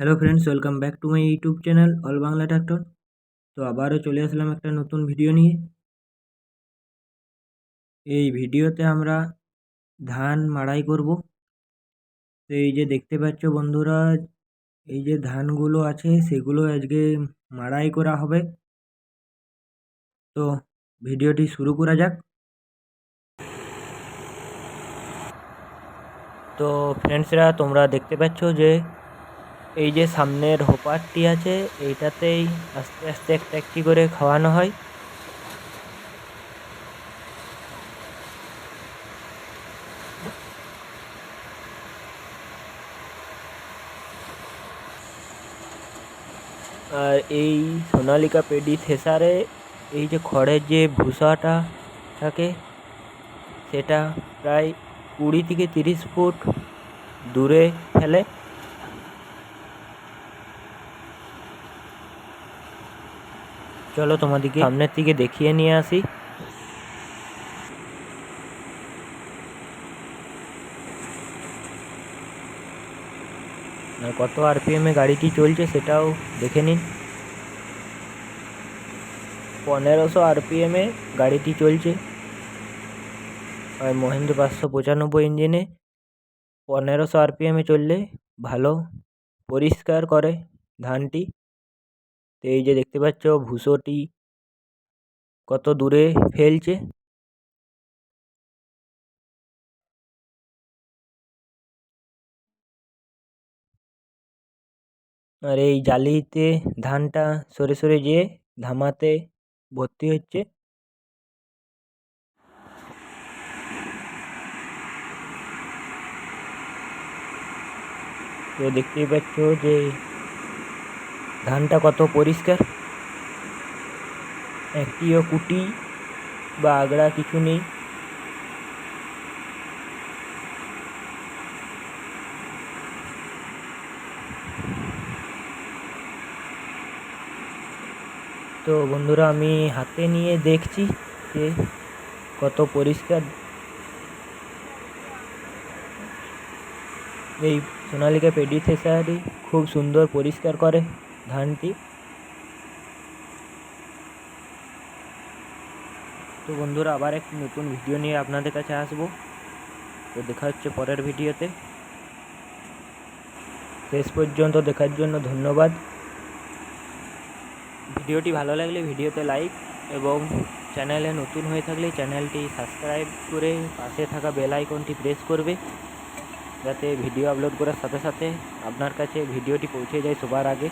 Hello friends, welcome back to my YouTube channel all Bangla tractor. তো আবারও চলে আসলাম একটা নতুন ভিডিও নিয়ে। এই ভিডিওতে আমরা ধান মাড়াই করব। তো এই যে দেখতে পাচ্ছ বন্ধুরা, এই যে ধানগুলো আছে সেগুলো আজকে মাড়াই করা হবে। তো ভিডিওটি শুরু করা যাক। তো ফ্রেন্ডসরা, তোমরা দেখতে পাচ্ছ যে এই যে সামনের হোপারটি আছে, এইটাতেই আস্তে আস্তে একটা একটি করে খাওয়ানো হয়। আর এই সোনালিকা পেডি থেসারে এই যে খড়ের যে ভুসাটা থাকে সেটা প্রায় 20 থেকে 30 ফুট দূরে ফেলে। চলো তোমাদেরকে সামনের থেকে দেখিয়ে নিয়ে আসি। আর কত আরপিএমে গাড়িটি চলছে সেটাও দেখে নিন। 1500 আরপিএমে গাড়িটি চলছে। আর মহেন্দ্র 595 ইঞ্জিনে 1500 আরপিএমে চললে ভালো পরিষ্কার করে ধানটি। তো এই যে দেখতে পাচ্ছ ভুসোটি কত দূরে ফেলছে। আর এই জালিতে ধানটা সরে সরে যেয়ে ধামাতে ভর্তি হচ্ছে। তো দেখতেই পাচ্ছ যে ধানটা কত পরিষ্কার, একটিও কুটি বা আগড়া কিছু নেই। তো বন্ধুরা, আমি হাতে নিয়ে দেখছি যে কত পরিষ্কার এই সোনালিকা পেডি থেসারি খুব সুন্দর পরিষ্কার করে ধানটি। তো বন্ধুরা, আবার একটি নতুন ভিডিও নিয়ে আপনাদের কাছে আসবো। তো দেখা হচ্ছে পরের ভিডিওতে। শেষ পর্যন্ত দেখার জন্য ধন্যবাদ। ভিডিওটি ভালো লাগলে ভিডিওতে লাইক এবং চ্যানেলে নতুন হয়ে থাকলে চ্যানেলটি সাবস্ক্রাইব করে পাশে থাকা বেল আইকনটি প্রেস করবে, যাতে ভিডিও আপলোড করার সাথে সাথে আপনার কাছে ভিডিওটি পৌঁছে যায় সবার আগে।